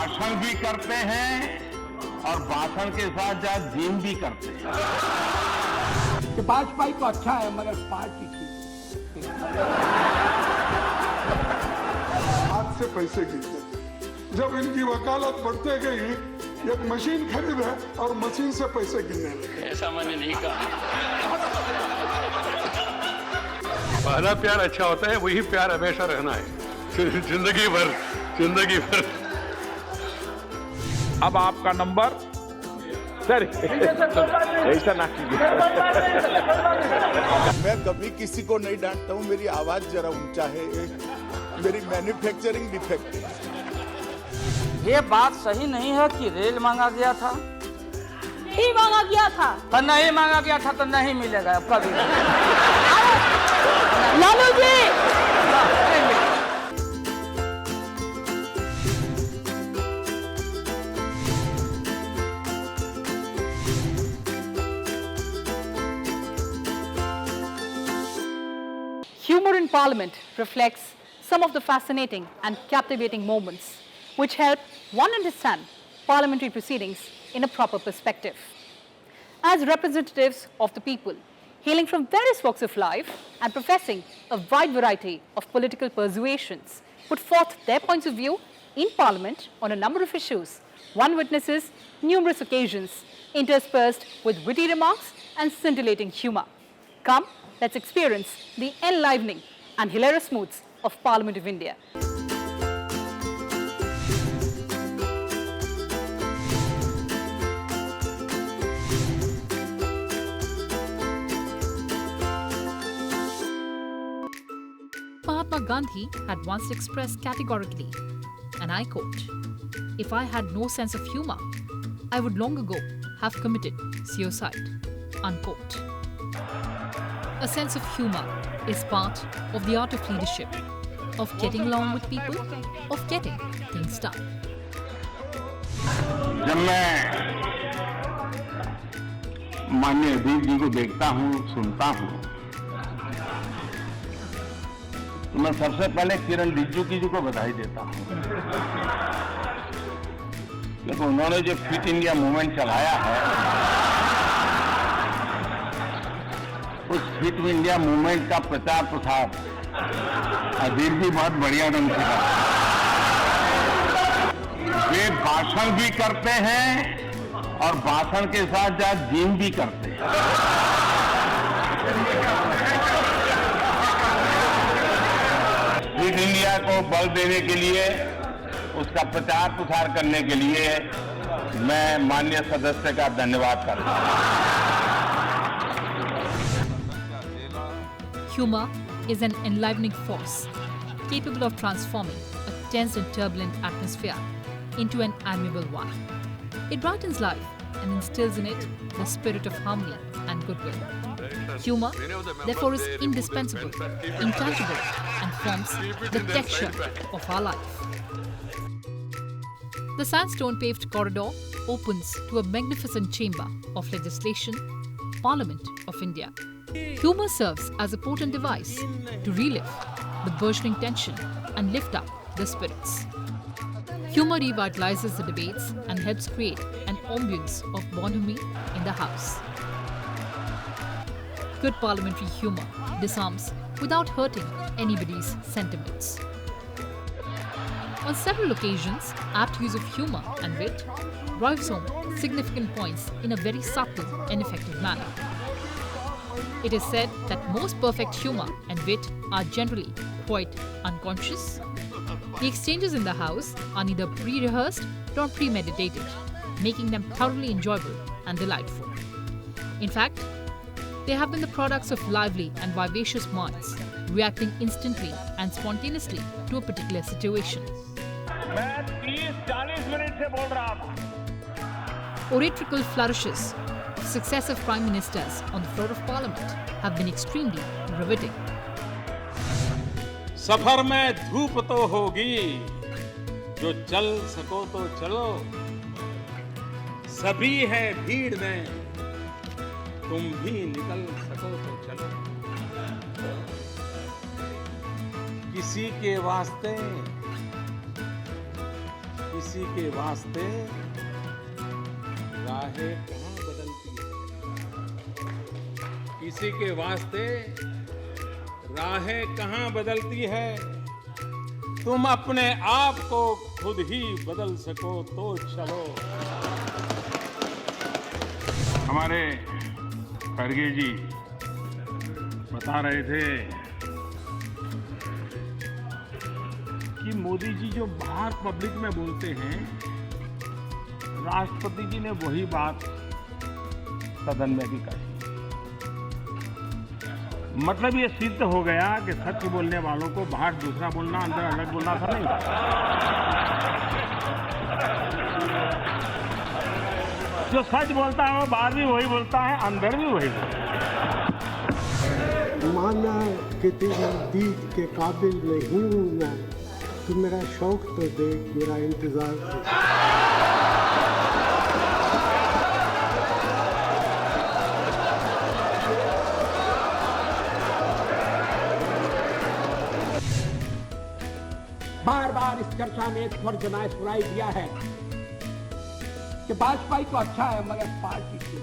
भाषण भी करते हैं और भाषण के साथ साथ जिम भी करते हैं। कि भाजपा तो अच्छा है मगर पार्टी की हाथ से पैसे गिनते। जब इनकी वकालत बढ़ते गई, एक मशीन खरीदे और मशीन से पैसे गिनने लगे। ऐसा मैंने नहीं कहा। पहला प्यार अच्छा होता है, वही प्यार हमेशा रहना है, जिंदगी भर। अब आपका नंबर सर ऐसा ना कीजिए। मैं कभी किसी को नहीं डांटता हूँ, मेरी आवाज जरा ऊंचा है, मेरी मैन्युफैक्चरिंग डिफेक्ट है। ये बात सही नहीं है कि रेल मांगा गया था, ही मांगा गया था, तो नहीं मांगा गया था तो नहीं मिलेगा अब कभी। Lalu ji Humor in Parliament reflects some of the fascinating and captivating moments which help one understand parliamentary proceedings in a proper perspective. As representatives of the people, hailing from various walks of life and professing a wide variety of political persuasions, put forth their points of view in Parliament on a number of issues, one witnesses numerous occasions interspersed with witty remarks and scintillating humor. Come, let's experience the enlivening and hilarious moods of Parliament of India. Mahatma Gandhi had once expressed categorically, and I quote, "If I had no sense of humor, I would long ago have committed suicide." Unquote. A sense of humor is part of the art of leadership, of getting along with people, of getting things done. जब मैं माननीय अजीत जी को देखता हूँ, सुनता हूँ, तो मैं सबसे पहले किरण रिजिजू जी को बधाई देता हूँ, क्योंकि उन्होंने जो फिट इंडिया मूवमेंट चलाया है, उस फिट इंडिया मूवमेंट का प्रचार प्रसार अजीत जी बहुत बढ़िया ढंग से करते हैं। वे भाषण भी करते हैं और भाषण के साथ साथ जिम भी करते हैं। फिट इंडिया को बल देने के लिए, उसका प्रचार प्रसार करने के लिए मैं माननीय सदस्य का धन्यवाद करता हूं। Humor is an enlivening force, capable of transforming a tense and turbulent atmosphere into an amiable one. It brightens life and instills in it the spirit of harmony and goodwill. Humor, therefore, is indispensable, intangible, and forms the texture of our life. The sandstone-paved corridor opens to a magnificent chamber of legislation, Parliament of India. Humor serves as a potent device to relive the burgeoning tension and lift up the spirits. Humor revitalizes the debates and helps create an ambience of bonhomie in the House. Good parliamentary humor disarms without hurting anybody's sentiments. On several occasions, apt use of humor and wit drives home significant points in a very subtle and effective manner. It is said that most perfect humor and wit are generally quite unconscious. The exchanges in the House are neither pre-rehearsed nor premeditated, making them thoroughly enjoyable and delightful. In fact, they have been the products of lively and vivacious minds, reacting instantly and spontaneously to a particular situation. Oratorical flourishes of successive prime ministers on the floor of Parliament have been extremely riveting. सफर में धूप तो होगी, जो चल सको तो चलो, सभी है भीड़ में, तुम भी निकल सको तो चलो। किसी के वास्ते किसी के वास्ते राहें कहाँ बदलती है, किसी के वास्ते राहें कहाँ बदलती है। तुम अपने आप को खुद ही बदल सको तो चलो। हमारे खड़गे जी बता रहे थे कि मोदी जी जो बाहर पब्लिक में बोलते हैं, राष्ट्रपति जी ने वही बात सदन में भी कही। मतलब ये सिद्ध हो गया कि सच बोलने वालों को बाहर दूसरा बोलना, अंदर अलग बोलना था नहीं। जो सच बोलता है वो बाहर भी वही बोलता है, अंदर भी वही बोलता है। माना कि तेरी दीद के काबिल नहीं हूँ मैं, तू मेरा शौक तो देख, मेरा इंतजार देख। बार बार इस चर्चा में एक स्वर जनाए सुनाई दिया है कि वाजपेयी तो अच्छा है मगर पार्टी की।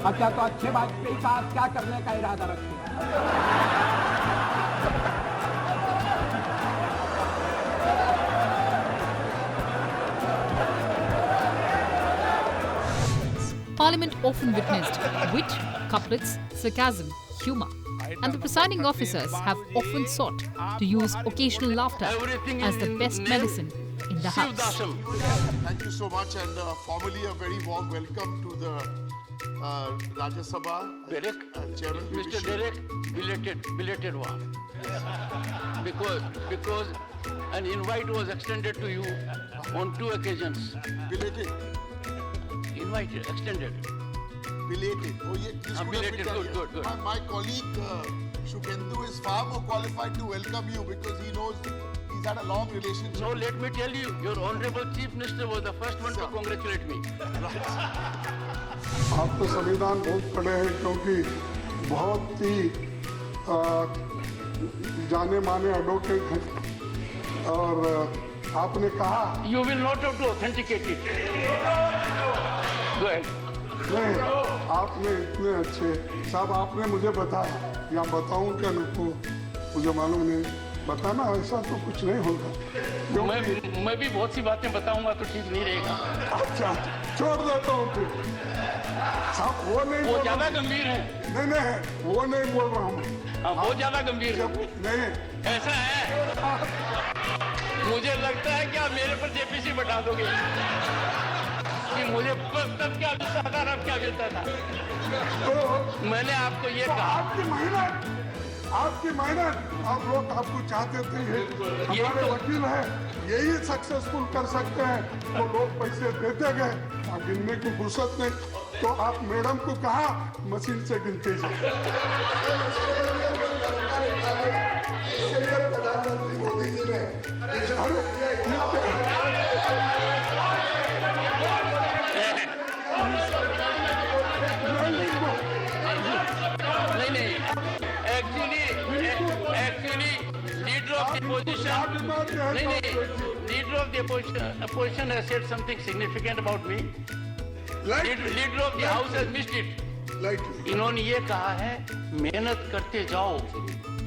अच्छा तो अच्छे वाजपेयी का आप क्या करने का इरादा रखते हैं? Parliament often witnessed wit, couplets, sarcasm, humour, and the presiding officers have often sought to use occasional laughter as the best medicine in the House. Thank you so much, and formally a very warm welcome to the Rajya Sabha Chairman. Mr. Derek, belated one. Because an invite was extended to you on 2 occasions. Belated. Invite extended. Belated. Oh, yeah, this could have been done. Good. My colleague Shubhendu is far more qualified to welcome you because he knows he's had a long relationship. No, let me tell you, your honorable Chief Minister was the first one to congratulate me. आप तो संविधान बहुत पढ़े हैं क्योंकि बहुत ही जाने माने एडवोकेट हैं और आपने कहा You will not have to authenticate it. Go ahead. नहीं, आपने इतने अच्छे साहब आपने मुझे बताया या बताऊं क्या नुको मुझे मालूम नहीं बताना ऐसा तो कुछ नहीं होगा मैं भी बहुत सी बातें बताऊंगा तो ठीक नहीं रहेगा। अच्छा छोड़ देता हूँ फिर साहब वो नहीं वो ज्यादा गंभीर है। नहीं वो नहीं बोल रहा हूँ हाँ, बहुत ज्यादा गंभीर है। नहीं ऐसा है मुझे लगता है कि आप मेरे पर जेपीसी बैठा दोगे कि मुझे तब क्या मिलता था अब क्या मिलता था। तो मैंने आपको ये कहा आपकी मेहनत आप लोग आपको चाहते थे हमारे वकील हैं यही सक्सेसफुल कर सकते हैं तो लोग पैसे देते गए आप गिनने की फुर्सत नहीं तो आप मैडम को कहा मशीन से गिनते जाए प्रधानमंत्री मोदी जी ने नहीं actually leader of the position leader of the position has said something significant about me. Leader of the house has missed it. इन्होंने ये कहा है मेहनत करते जाओ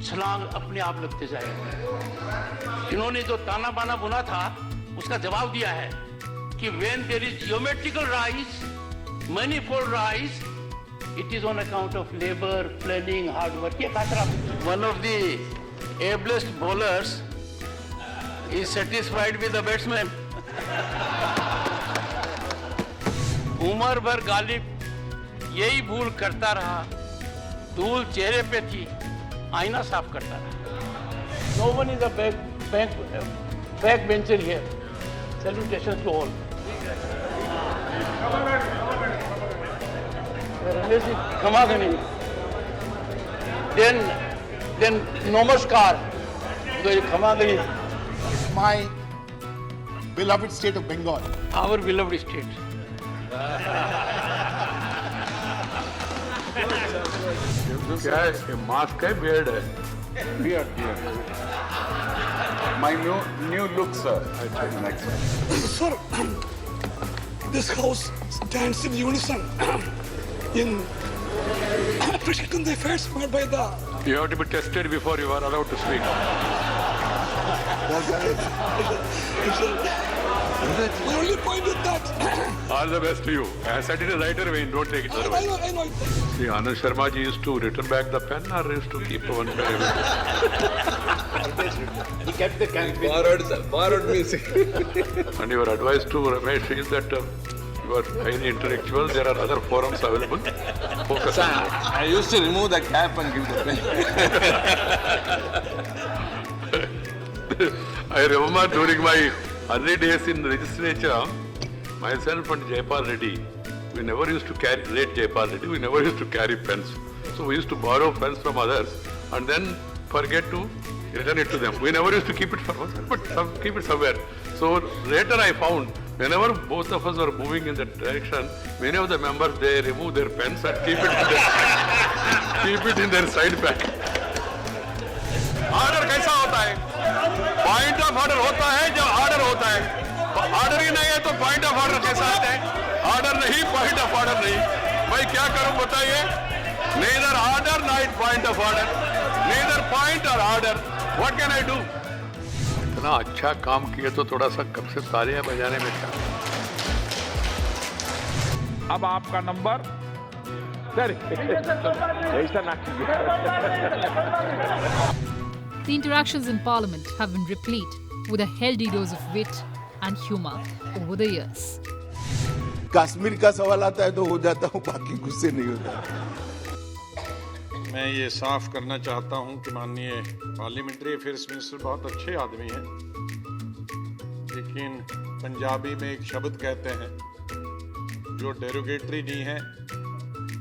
छलांग अपने आप लगते जाएगा। इन्होंने जो ताना बाना बुना था उसका जवाब दिया है कि when there is geometrical rise, manifold rise, it is on account of labor, planning, hard work. ये कहा one of the ablest bowlers is satisfied with the batsman. उम्र भर गालिब यही भूल करता रहा, धूल चेहरे पे थी, आईना साफ करता रहा। No one is a backbencher here. Salutations to all. Khamagani. Then Namaskar. Khamagani. My beloved state of Bengal. Our beloved state. क्या है? ये मास्क है, बियर्ड है? Beard. My new look, sir. Next. Sir, this house stands in unison in protecting the affairs made by the. You have to be tested before you are allowed to speak. My only point is that. All the best to you. I said it right away. Don't take it otherwise. I know. See, Anand Sharma ji used to return back the pen or used to keep one pen? He kept the can. Borrowed music. And your advice to Ramesh is that you are highly intellectual. There are other forums available. Focus on that. I used to remove the cap and give the pen. I remember during my early days in legislature, myself and Jayapal Reddy, we never used to carry, late Jayapal Reddy, we never used to carry pens. So we used to borrow pens from others and then forget to return it to them. We never used to keep it for ourselves, but keep it somewhere. So later I found, whenever both of us were moving in that direction, many of the members, they remove their pens and keep it in their side bag. Order कैसा होता है? Point of order होता है जब order होता है. Order ही नहीं है तो point of order कैसा आता है? Order नहीं, point of order नहीं. भाई क्या करूं बताइए? Neither order nor point of order. Neither point or order. What can I do? इतना अच्छा काम किए तो थोड़ा सा कम से तालियां बजाने में क्या? अब आपका number The interactions in Parliament have been replete with a healthy dose of wit and humor over the years. Kashmir का सवाल आता है तो हो जाता हूँ, बाकी गुस्से नहीं होता. मैं ये साफ करना चाहता हूँ कि माननीय पार्लियामेंट्री अफेयर्स मिनिस्टर बहुत अच्छे आदमी हैं, लेकिन पंजाबी में एक शब्द कहते हैं जो डेरोगेटरी नहीं है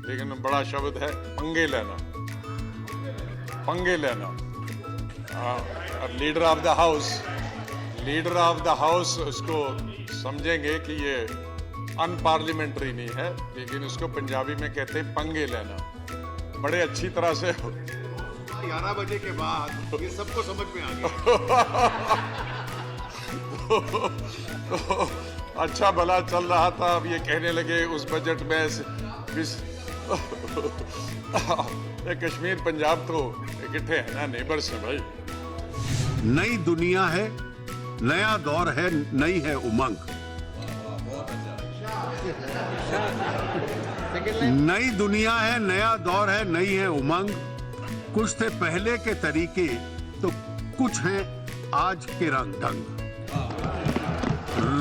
लेकिन बड़ा शब्द है, पंगे लेना. पंगे लेना. लीडर ऑफ द हाउस उसको समझेंगे कि ये अनपार्लियामेंट्री नहीं है, लेकिन उसको पंजाबी में कहते हैं पंगे लेना. बड़े अच्छी तरह से 11 बजे के बाद ये सबको समझ में आ गया. अच्छा भला चल रहा था, अब ये कहने लगे उस बजट में कश्मीर पंजाब तो इकट्ठे हैं ना, नेबर्स हैं भाई. नई दुनिया है, नया दौर है, नई है उमंग. नई दुनिया है, नया दौर है, नई है उमंग. कुछ थे पहले के तरीके तो कुछ हैं आज के रंग ढंग.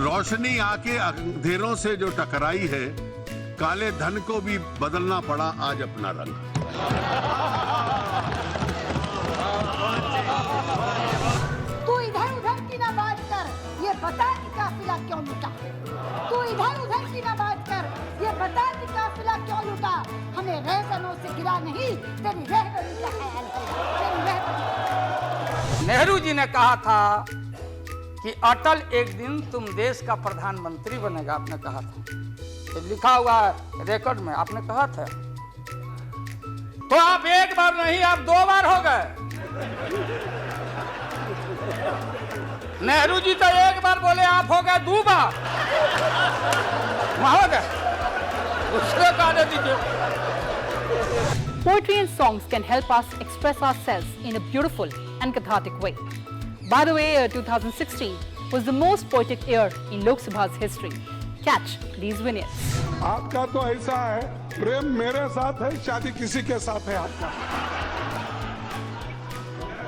रोशनी आके अंधेरों से जो टकराई है, काले धन को भी बदलना पड़ा आज अपना रंग. तू इधर उधर की ना बात कर, ये बता कि काफिला क्यों लूटा. तू इधर उधर की ना बात कर, ये बता कि काफिला क्यों लूटा. हमें रहबरों से गिरा नहीं, तेरी रहबरी का ख्याल है. तेरी रहबरी. नेहरू जी ने कहा था कि अटल एक दिन तुम देश का प्रधानमंत्री बनेगा. आपने कहा था, तो लिखा हुआ है रिकॉर्ड में, आपने कहा था. तो आप एक बार नहीं, आप 2 बार हो गए. नेहरू जी तो एक बार बोले, आप हो गए 2 बार. हो गए. उसको कहने दीजिए. Poetry and songs can help us express ourselves in a beautiful and cathartic way. By the way, 2016 was the most poetic year in Lok Sabha's history. Catch these vignettes. आपका तो ऐसा है, प्रेम मेरे साथ है, शादी किसी के साथ है आपका.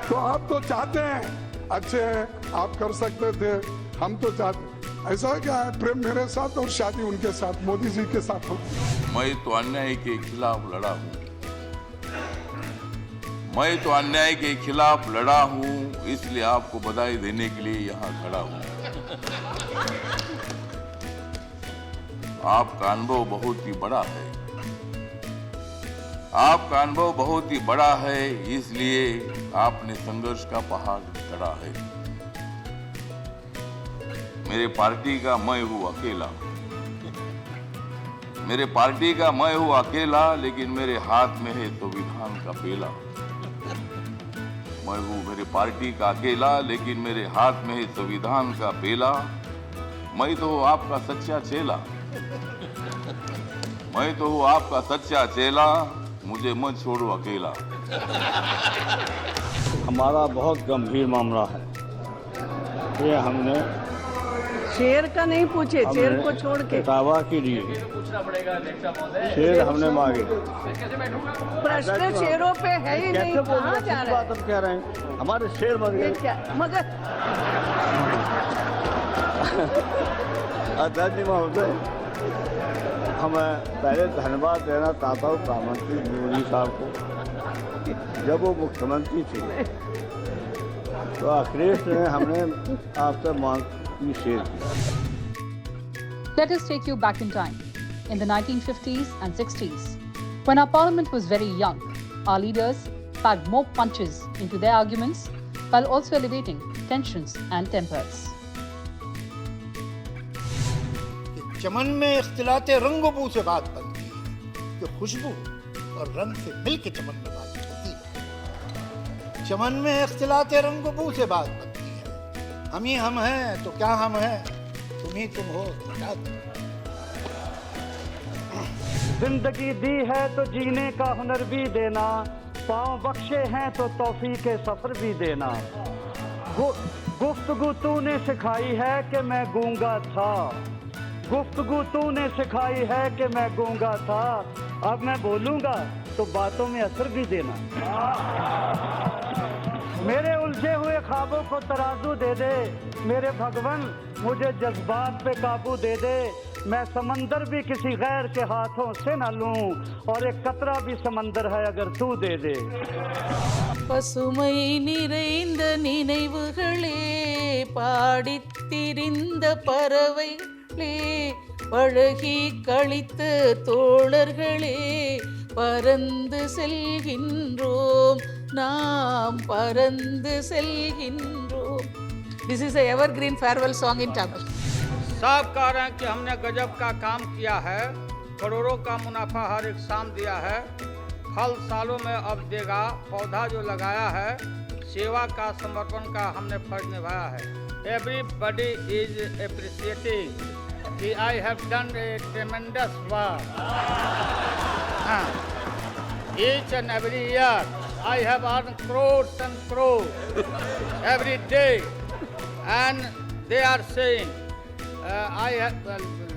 तो आप तो चाहते हैं, अच्छे हैं, आप कर सकते थे, हम तो चाहते. ऐसा क्या है, प्रेम मेरे साथ और शादी उनके साथ, मोदी जी के साथ हो. मैं तो अन्याय के खिलाफ लड़ा हूँ. मैं तो अन्याय के खिलाफ लड़ा हूँ, इसलिए आपको बधाई देने के लिए यहाँ खड़ा हूँ. आपका अनुभव बहुत ही बड़ा है. आपका अनुभव बहुत ही बड़ा है, इसलिए आपने संघर्ष का पहाड़ चढ़ा है. मेरे पार्टी का मैं हूँ अकेला. मेरे पार्टी का मैं हूं अकेला, लेकिन मेरे हाथ में है संविधान का पेला। मैं हूं मेरे पार्टी का अकेला, लेकिन मेरे हाथ में है संविधान का पेला। मैं तो हूं आपका सच्चा चेला, मैं तो हूं आपका सच्चा चेला, मुझे मत छोड़ो अकेला। हमारा बहुत गंभीर मामला है। ये हमने शेर का नहीं पूछे, शेर को छोड़ के इटावा के लिए शेर हमने मांगे। प्रश्न शेरों पे है ही नहीं, कहाँ जा रहा है? बात हम कह रहे हैं, हमारे शेर मर गए। क्या मगर अध्यक्ष महोदय, हमें पहले धन्यवाद देना चाहता हूँ प्रधानमंत्री मोदी साहब को। जब वो मुख्यमंत्री थे तो अखिलेश ने हमने आपसे मांग की शेर की। Let us take you back in time. In the 1950s and 60s, when our parliament was very young, our leaders packed more punches into their arguments while also elevating tensions and tempers. चमन में इख्तिलाते रंग बू से बात बनती है, कि खुशबू और रंग से मिलके चमन में बात बनती है। चमन में इख्तिलाते रंग बू से बात बनती है। हम ही हम हैं तो क्या हम हैं, तुम ही तुम हो तो क्या तुम। जिंदगी दी है तो जीने का हुनर भी देना, पाँव बख्शे हैं तो तौफीक सफर भी देना। गुफ्तगू तूने सिखाई है कि मैं गूंगा था, गुफ्तगू तूने सिखाई है कि मैं गूंगा था। अब मैं बोलूंगा तो बातों में असर भी देना। मेरे उलझे हुए ख्वाबों को तराजू दे दे, मेरे भगवन मुझे जज्बात पे काबू दे दे। मैं समंदर भी किसी गैर के हाथों से ना लूं, और एक कतरा भी समंदर है अगर तू दे दे। பசுமை நிறைந்த நினைவுகளே, பாடித் திரிந்த பறவைகளே, பழகி கழித்த தோழர்களே, பறந்து செல்கின்றோம் நாம், பறந்து செல்கின்றோம்। This is a evergreen farewell song in Tamil. सब कह रहे हैं कि हमने गजब का काम किया है, करोड़ों का मुनाफा हर एक शाम दिया है, फल सालों में अब देगा, पौधा जो लगाया है, सेवा का समर्पण का हमने फर्ज निभाया है। एवरीबडी इज एप्रिशिएटिंग कि I have done A ट्रेमेंडस work. Each and every year I have earn crores and crores every day, and they are saying I have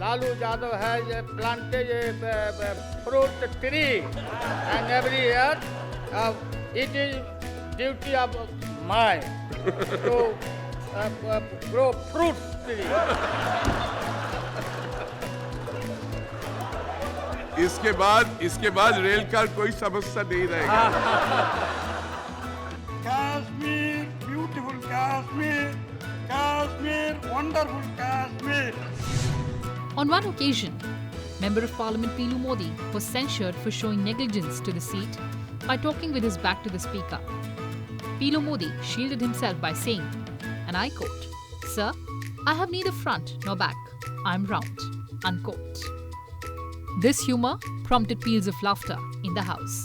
Lalu Yadav has planted a fruit tree, and every year it is duty of mine to grow fruit tree. इसके बाद rail का कोई समस्या नहीं रहेगा। Kashmir, beautiful Kashmir, Kashmir, wonderful Kashmir. On one occasion, Member of Parliament Pilu Modi was censured for showing negligence to the seat by talking with his back to the speaker. Pilu Modi shielded himself by saying, and I quote, "Sir, I have neither front nor back. I'm round." Unquote. This humour prompted peals of laughter in the House.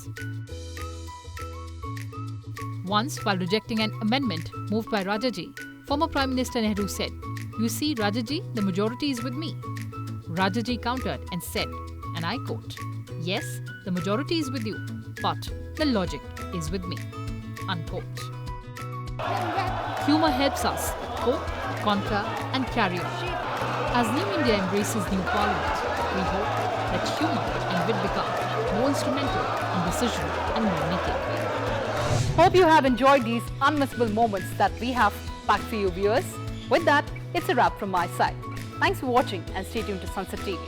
Once, while rejecting an amendment moved by Rajaji, former Prime Minister Nehru said, "You see, Rajaji, the majority is with me." Rajaji countered and said, and I quote, "Yes, the majority is with you, but the logic is with me." Unquote. Humour helps us cope, conquer and carry on. As New India embraces new parliament, we hope that humour and wit become more instrumental in decision and law making. Hope you have enjoyed these unmissable moments that we have packed for you viewers. With that, it's a wrap from my side. Thanks for watching and stay tuned to Sunset TV.